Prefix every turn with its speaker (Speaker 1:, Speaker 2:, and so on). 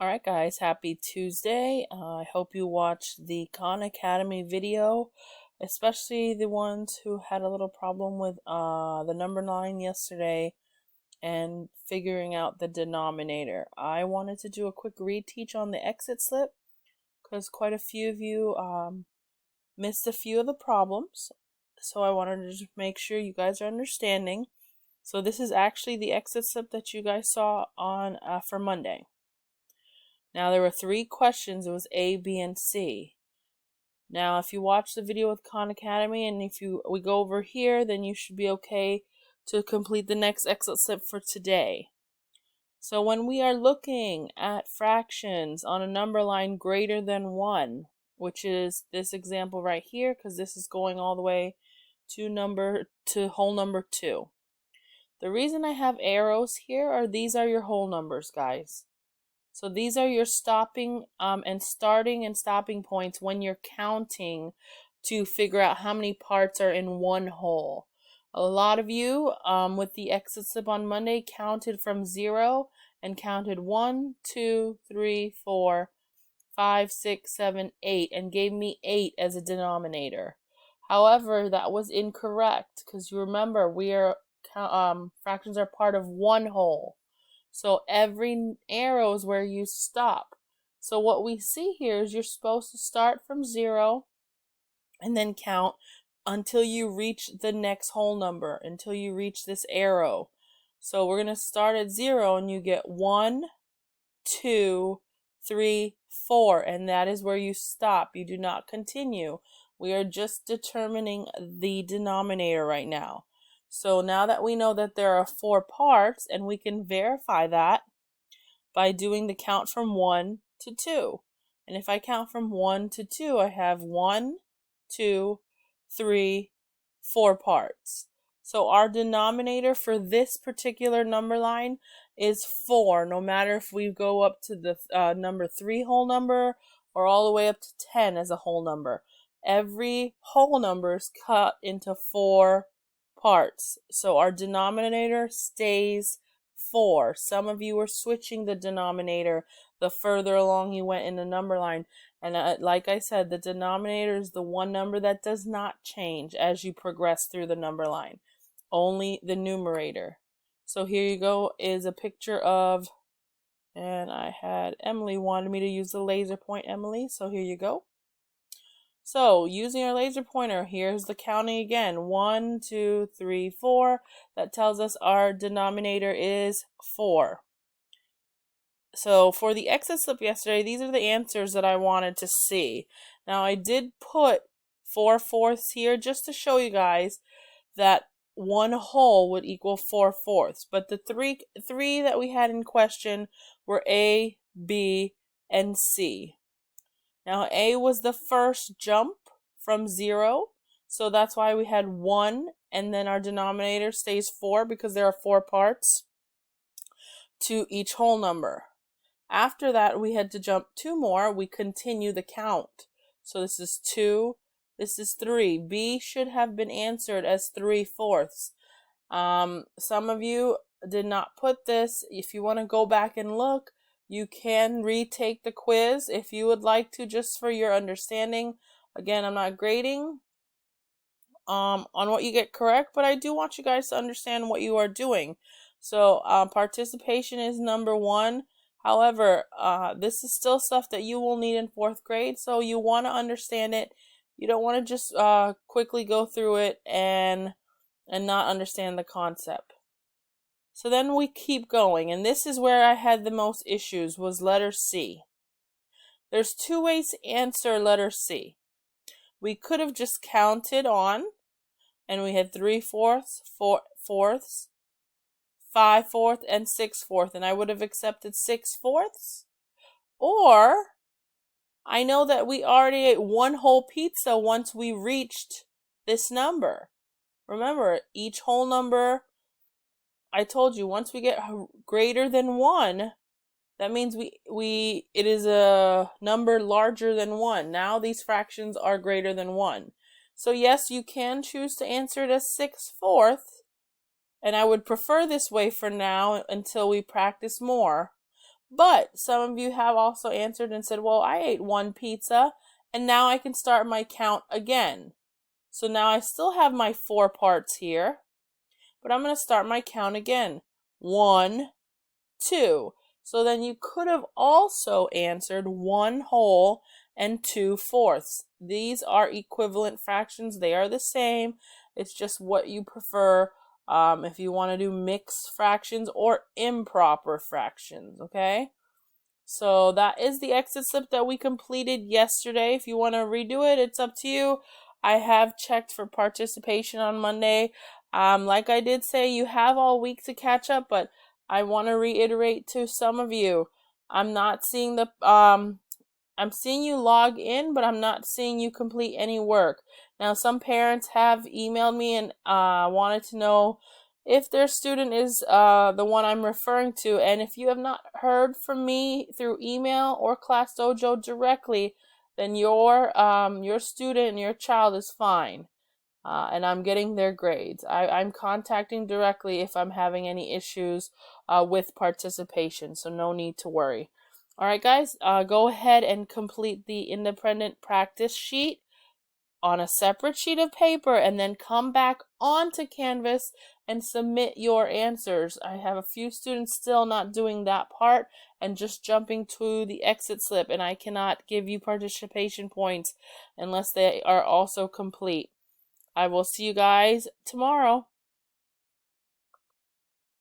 Speaker 1: Alright guys, happy Tuesday. I hope you watched the Khan Academy video, especially the ones who had a little problem with the number 9 yesterday and figuring out the denominator. I wanted to do a quick reteach on the exit slip because quite a few of you missed a few of the problems. So I wanted to just make sure you guys are understanding. So this is actually the exit slip that you guys saw on for Monday. Now there were 3 questions. It was A, B, and C. Now if you watch the video with Khan Academy and we go over here, then you should be okay to complete the next exit slip for today. So when we are looking at fractions on a number line greater than 1, which is this example right here, because this is going all the way to whole number 2. The reason I have arrows here are these are your whole numbers, guys. So these are your stopping and starting and stopping points when you're counting to figure out how many parts are in one whole. A lot of you with the exit slip on Monday counted from 0 and counted 1, 2, 3, 4, 5, 6, 7, 8 and gave me 8 as a denominator. However, that was incorrect because you remember fractions are part of one whole. So every arrow is where you stop. So what we see here is you're supposed to start from 0 and then count until you reach the next whole number, until you reach this arrow. So we're going to start at 0 and you get 1, 2, 3, 4, and that is where you stop. You do not continue. We are just determining the denominator right now. So now that we know that there are 4 parts, and we can verify that by doing the count from 1 to 2. And if I count from 1 to 2, I have 1, 2, 3, 4 parts. So our denominator for this particular number line is 4, no matter if we go up to the number 3 whole number or all the way up to 10 as a whole number. Every whole number is cut into 4 parts. So our denominator stays 4. Some of you are switching the denominator the further along you went in the number line. And like I said, the denominator is the one number that does not change as you progress through the number line. Only the numerator. So here you go is a picture of, and I had Emily wanted me to use the laser point, Emily. So here you go. So using our laser pointer, here's the counting again. 1, 2, 3, 4. That tells us our denominator is 4. So for the exit slip yesterday, these are the answers that I wanted to see. Now I did put 4/4 here just to show you guys that one whole would equal 4/4. But the three that we had in question were A, B, and C. Now A was the first jump from 0, so that's why we had 1, and then our denominator stays 4 because there are 4 parts to each whole number. After that, we had to jump 2 more. We continue the count. So this is 2, this is 3. B should have been answered as 3/4. Some of you did not put this. If you want to go back and look, you can retake the quiz if you would like to, just for your understanding. Again, I'm not grading on what you get correct, but I do want you guys to understand what you are doing. So participation is number 1. However, this is still stuff that you will need in 4th grade, so you want to understand it. You don't want to just quickly go through it and not understand the concept. So then we keep going, and this is where I had the most issues, was letter C. There's 2 ways to answer letter C. We could have just counted on, and we had 3/4, 4/4, 5/4, and 6/4, and I would have accepted 6/4. Or, I know that we already ate one whole pizza once we reached this number. Remember, each whole number, I told you, once we get greater than 1, that means it is a number larger than 1. Now these fractions are greater than 1. So yes, you can choose to answer it as 6/4, and I would prefer this way for now until we practice more. But some of you have also answered and said, well, I ate one pizza and now I can start my count again. So now I still have my 4 parts here, but I'm going to start my count again. 1, 2. So then you could have also answered 1 whole and 2 fourths. These are equivalent fractions. They are the same. It's just what you prefer, if you want to do mixed fractions or improper fractions, okay? So that is the exit slip that we completed yesterday. If you want to redo it, it's up to you. I have checked for participation on Monday. Like I did say, you have all week to catch up, but I want to reiterate to some of you, I'm not seeing the I'm seeing you log in, but I'm not seeing you complete any work. Now, some parents have emailed me and wanted to know if their student is the one I'm referring to. And if you have not heard from me through email or Class Dojo directly, then your student, your child is fine. And I'm getting their grades. I'm contacting directly if I'm having any issues with participation, so no need to worry. Alright guys, go ahead and complete the independent practice sheet on a separate sheet of paper and then come back onto Canvas and submit your answers. I have a few students still not doing that part and just jumping to the exit slip, and I cannot give you participation points unless they are also complete. I will see you guys tomorrow.